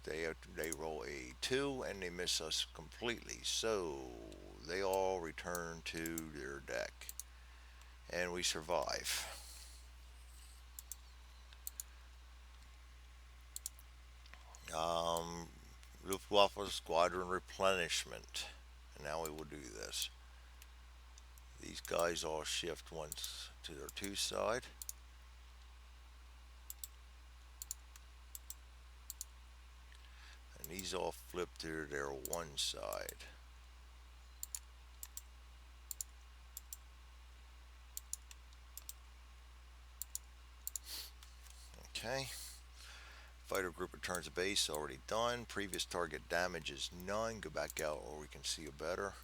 They roll a 2 and they miss us completely. So they all return to their deck. And we survive. Luftwaffe Squadron Replenishment. And now we will do this. These guys all shift once to their 2 side. And these all flip to their 1 side. Okay. Fighter group returns to base, already done. Previous target damage is none. Go back out where we can see it better.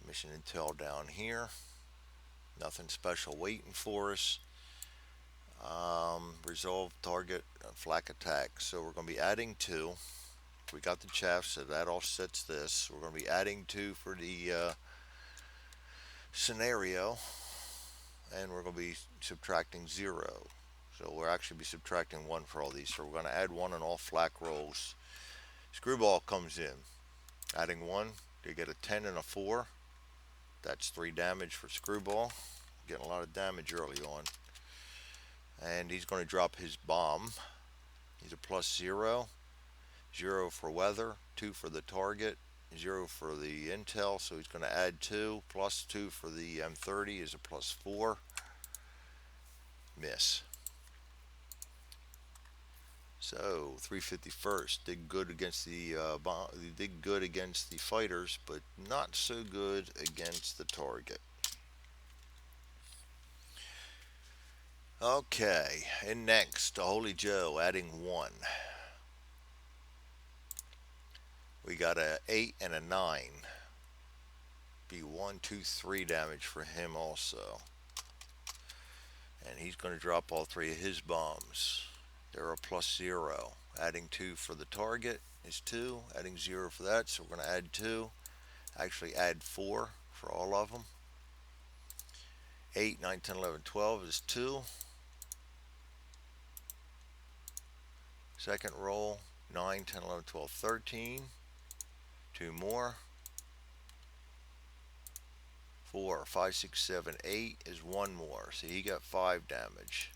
Mission intel down here. Nothing special waiting for us. Resolve target flak attack. So we're going to be adding 2. We got the chaff, so that offsets this. We're going to be adding 2 for the scenario. And we're going to be subtracting 0. So we'll actually be subtracting 1 for all these. So we're going to add 1 on all flak rolls. Screwball comes in. Adding 1. They get a 10 and a 4. That's 3 damage for Screwball. Getting a lot of damage early on. And he's going to drop his bomb. He's a +0. 0 for weather, 2 for the target, 0 for the intel, so he's going to add 2. +2 for the M30 is a +4. Miss. So 351st did good against the did good against the fighters, but not so good against the target. Okay, and next, Holy Joe adding 1. We got a 8 and a 9. Be 1, 2, 3 damage for him also. And he's going to drop all 3 of his bombs. They're a +0. Adding 2 for the target is 2. Adding 0 for that, so we're going to add 2. Actually add 4 for all of them. 8, 9, 10, 11, 12 is 2. Second roll, 9, 10, 11, 12, 13. 2 more. 4, 5, 6, 7, 8 is 1 more. So he got 5 damage.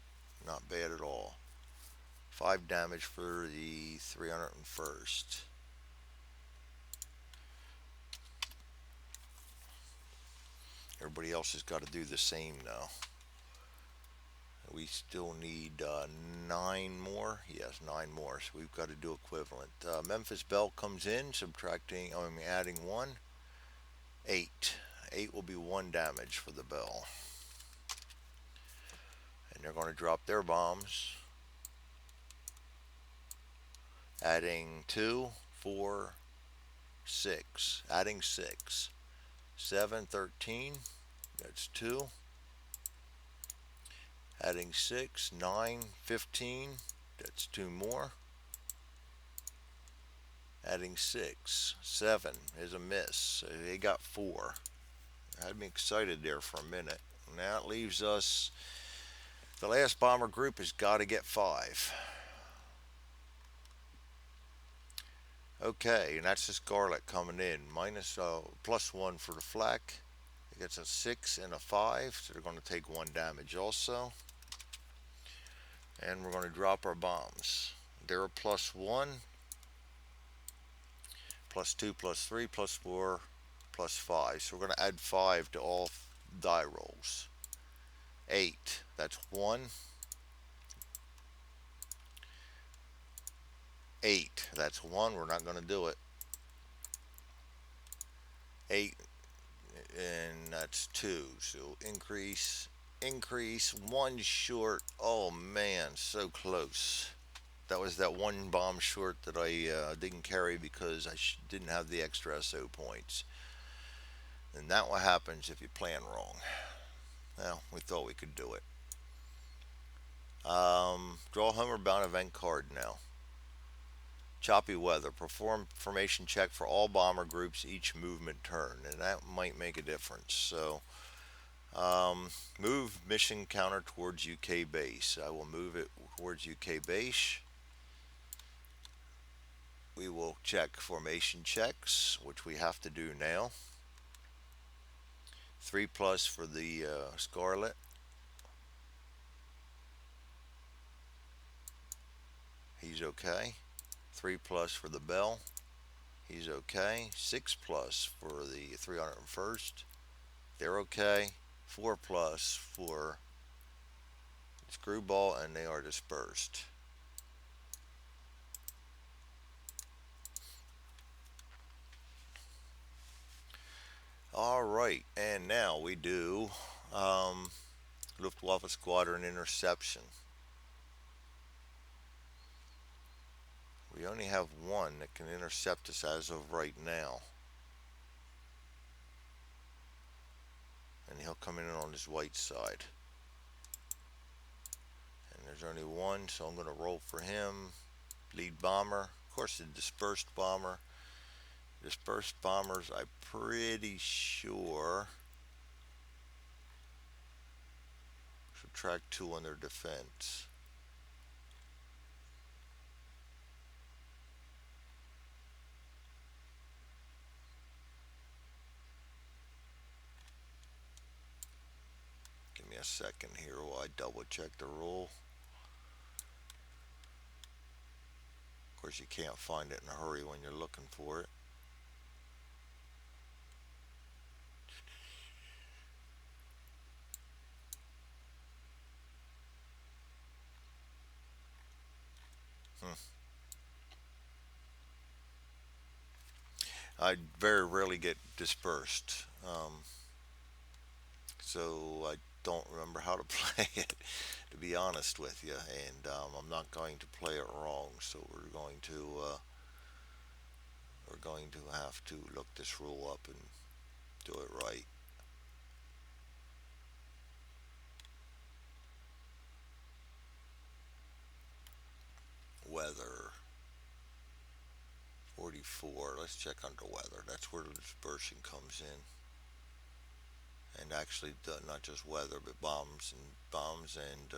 Not bad at all. 5 damage for the 301st. Everybody else has got to do the same now. We still need 9 more. Yes, 9 more. So we've got to do equivalent. Memphis Belle comes in, adding 1. 8. 8 will be 1 damage for the Belle. And they're going to drop their bombs. Adding 2, 4, 6. Adding 6. 7, 13. That's 2. Adding 6, 9, 15. That's 2 more. Adding 6, 7 is a miss. So they got 4. Had me excited there for a minute. Now it leaves us, the last bomber group has got to get 5. Okay, and that's the Scarlet coming in. +1 for the flak. It gets a 6 and a 5, so they're going to take 1 damage also. And we're going to drop our bombs. They're a +1, +2, +3, +4, +5. So we're going to add 5 to all die rolls. 8, that's 1. 8, that's 1. We're not going to do it. 8, and that's 2. So increase, 1 short. Oh man, so close. That was that 1 bomb short that I didn't carry because I didn't have the extra SO points. And that's what happens if you plan wrong. Well, we thought we could do it. Draw home or bound event card now. Choppy weather. Perform formation check for all bomber groups each movement turn, and that might make a difference. So, move mission counter towards UK base. I will move it towards UK base. We will check formation checks, which we have to do now. 3+ for the Scarlet. He's okay. 3+ for the Belle. He's okay. 6+ for the 301st. They're okay. 4+ for Screwball, and they are dispersed. Alright, and now we do Luftwaffe Squadron Interception. We only have 1 that can intercept us as of right now. And he'll come in on his white side. And there's only 1, so I'm going to roll for him. Lead bomber. Of course, the dispersed bomber. Dispersed bombers, I'm pretty sure, subtract 2 on their defense. a second here while I double check the rule. Of course, you can't find it in a hurry when you're looking for it. Hmm. I very rarely get dispersed, so I don't remember how to play it, to be honest with you. And I'm not going to play it wrong, so we're going to have to look this rule up and do it right. Weather 44. Let's check under weather. That's where the dispersion comes in. And actually, not just weather, but bombs and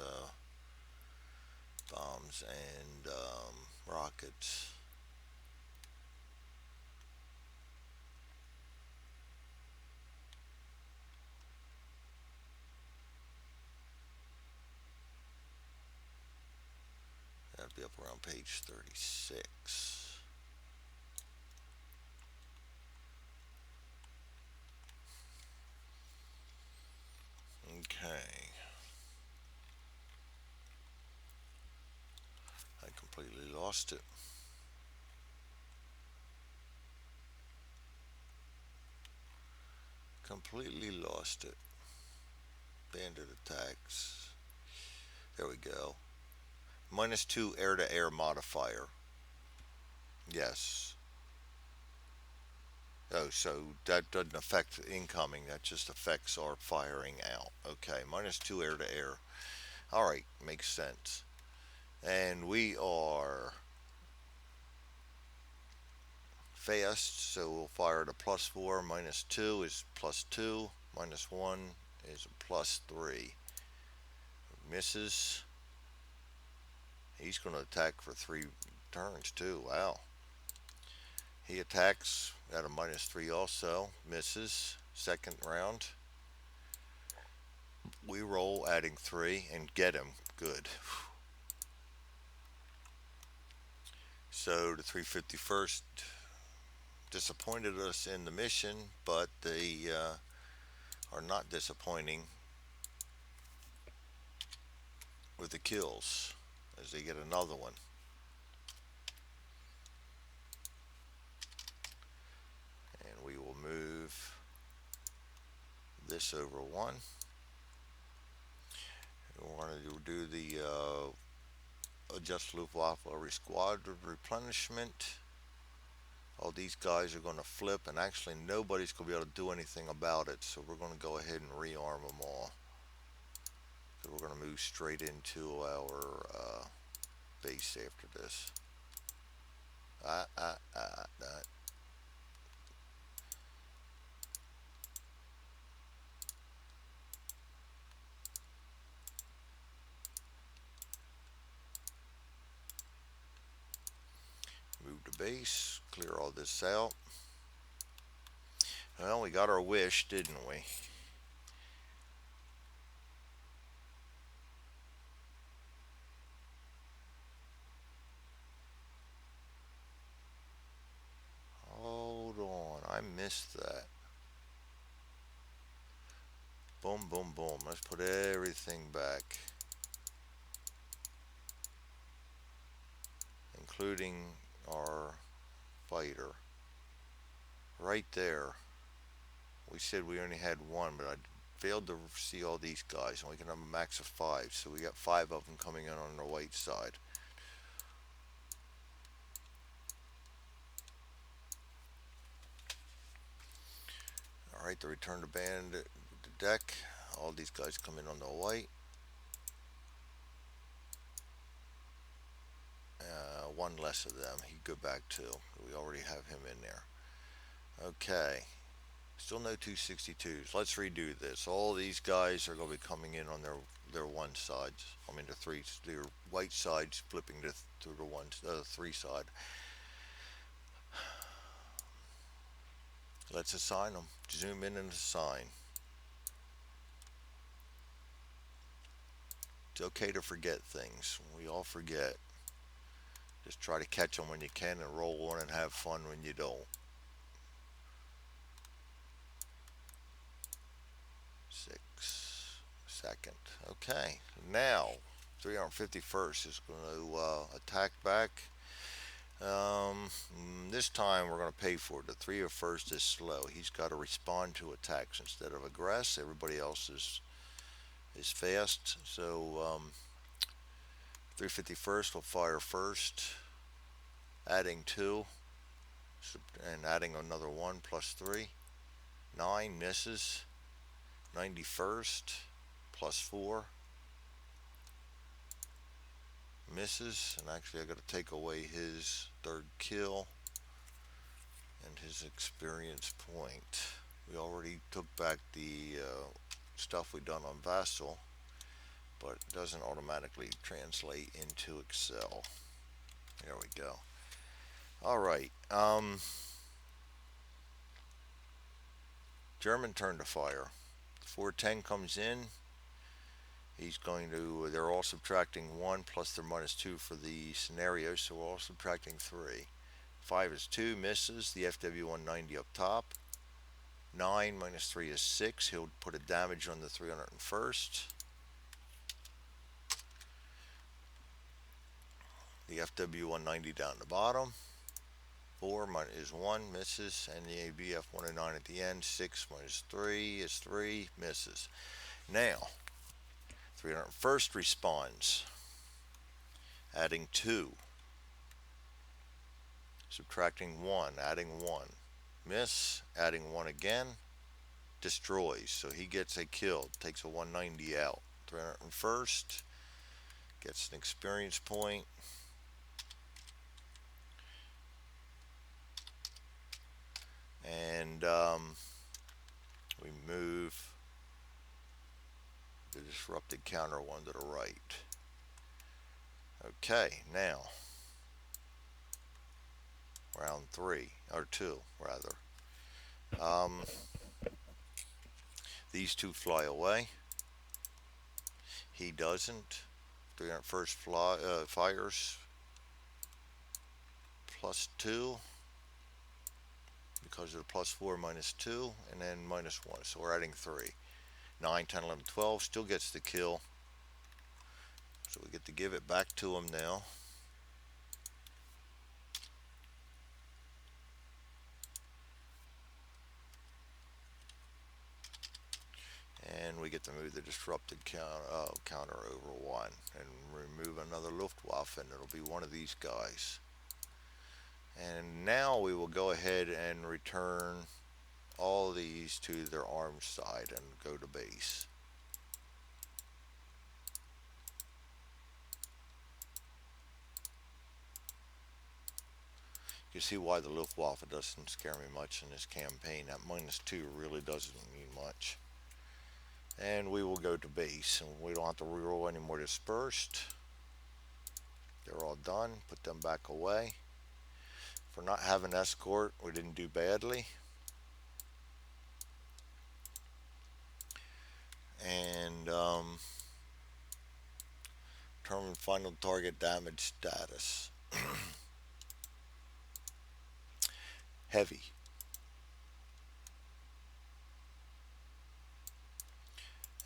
rockets. That'd be up around page 36. Okay. I completely lost it. Completely lost it. Bandit attacks. There we go. -2 air to air modifier. Yes. Oh, so that doesn't affect incoming. That just affects our firing out. Okay. -2 air to air. All right. Makes sense. And we are fast, so we'll fire at a +4. -2 is +2. -1 is a +3. Misses. He's going to attack for 3 turns too. Wow. He attacks at a -3 also. Misses. Second round. We roll, adding 3, and get him. Good. So the 351st disappointed us in the mission, but they are not disappointing with the kills as they get another one. And we will move this over 1. We want to do the adjust Luftwaffe every squad replenishment. All these guys are going to flip, and actually nobody's going to be able to do anything about it, so we're going to go ahead and rearm them all. So we're going to move straight into our base after this. Ah, ah, ah, ah. Move to base, clear all this out. Well, we got our wish, didn't we? Hold on, I missed that. Boom, boom, boom. Let's put everything back, including our fighter. Right there. We said we only had one, but I failed to see all these guys, and we can have a max of 5. So we got 5 of them coming in on the white side. All right, the return to band the deck. All these guys come in on the white. One less of them. He'd go back to. We already have him in there. Okay. Still no 262s. Let's redo this. All these guys are going to be coming in on their one sides. I mean, their white sides flipping to the 3 side. Let's assign them. Zoom in and assign. It's okay to forget things. We all forget. Just try to catch them when you can and roll on and have fun when you don't. 6 second. Okay, now 351st is going to attack back. This time we're going to pay for it. The 301st is slow. He's got to respond to attacks instead of aggress. Everybody else is fast. So 351st will fire first, adding 2 and adding another 1 plus 3. 9 misses. 91st plus 4 misses. And actually I got to take away his third kill and his experience point. We already took back the stuff we done on Vassal, but it doesn't automatically translate into Excel. There we go. Alright, German turn to fire. 410 comes in. He's going to, they're all subtracting 1 plus their minus 2 for the scenario, so we're all subtracting 3. 5 is 2, misses. The FW190 up top. 9 minus 3 is 6. He'll put a damage on the 301st. The FW190 down the bottom. 4 is 1, misses. And the ABF109 at the end. 6 minus 3 is 3, misses. Now, 301st responds, adding 2. Subtracting 1, adding 1. Miss, adding 1 again. Destroys, so he gets a kill, takes a 190 out. 301st gets an experience point. And we move the disrupted counter one to the right. Okay, now round 3 or 2 rather. These 2 fly away. He doesn't. 301st fires plus 2 because of the plus 4 minus 2 and then minus 1, so we're adding 3. 9, 10, 11, 12 still gets the kill, so we get to give it back to him now. And we get to move the disrupted counter over 1 and remove another Luftwaffe, and it'll be one of these guys. And now we will go ahead and return all these to their armed side and go to base. You see why the Luftwaffe doesn't scare me much in this campaign. That minus 2 really doesn't mean much. And we will go to base, and we don't have to reroll any more dispersed. They're all done. Put them back away. For not having escort, we didn't do badly. And determine final target damage status. Heavy.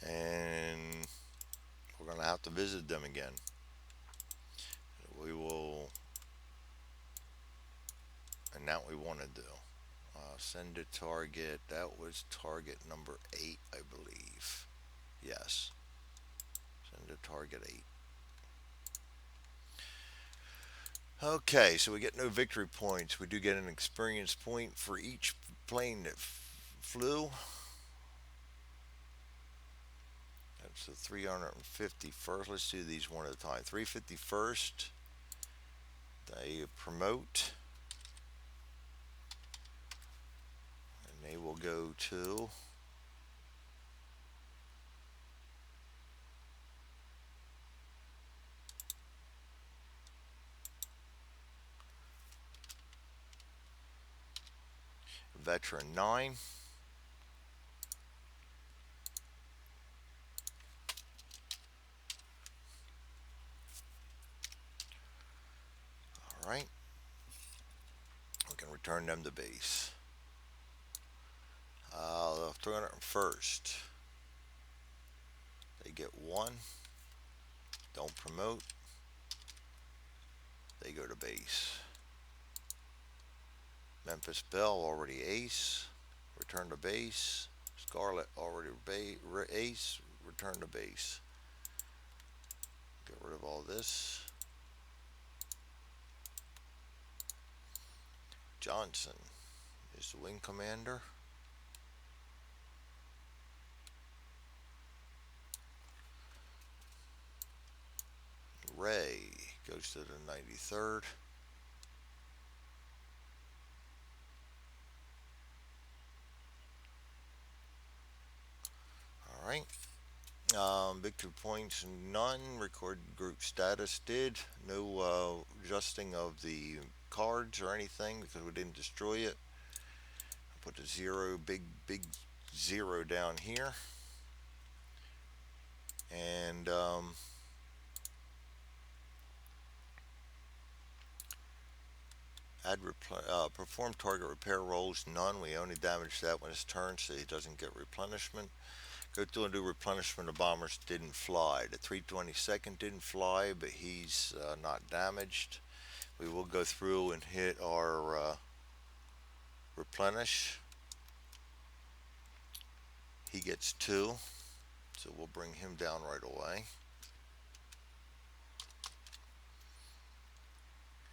And we're going to have to visit them again. We will, and that we want to do. Send a target. That was target number 8, I believe. Yes. Send a target 8. Okay, so we get no victory points. We do get an experience point for each plane that flew. That's the 351st. Let's do these one at a time. 351st, they promote. And they will go to Veteran 9. Alright, we can return them to base. The 301st, they get 1. Don't promote. They go to base. Memphis Belle already ace. Return to base. Scarlet already ace. Return to base. Get rid of all this. Johnson is the wing commander. Ray goes to the 93rd. All right. Victory points none. Record group status did. No adjusting of the cards or anything because we didn't destroy it. Put the zero, big zero down here. And perform target repair rolls, none. We only damage that when it's turned so he doesn't get replenishment. Go through and do replenishment. The bombers didn't fly. The 322nd didn't fly, but he's not damaged. We will go through and hit our replenish. He gets 2, so we'll bring him down right away.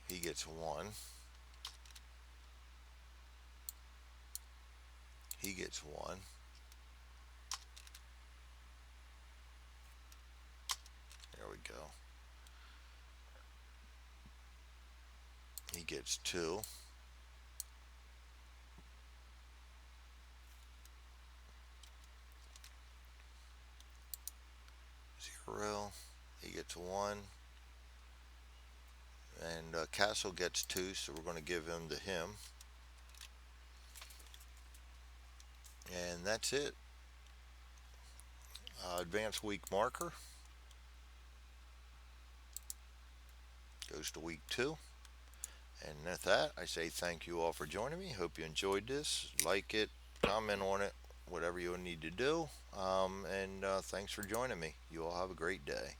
He gets 1. He gets 1. There we go. He gets 2. 0. He gets 1. And Castle gets 2, so we're going to give him to him. And that's it. Advanced week marker goes to week 2. And with that, I say thank you all for joining me. Hope you enjoyed this. Like it, comment on it, whatever you need to do. And thanks for joining me. You all have a great day.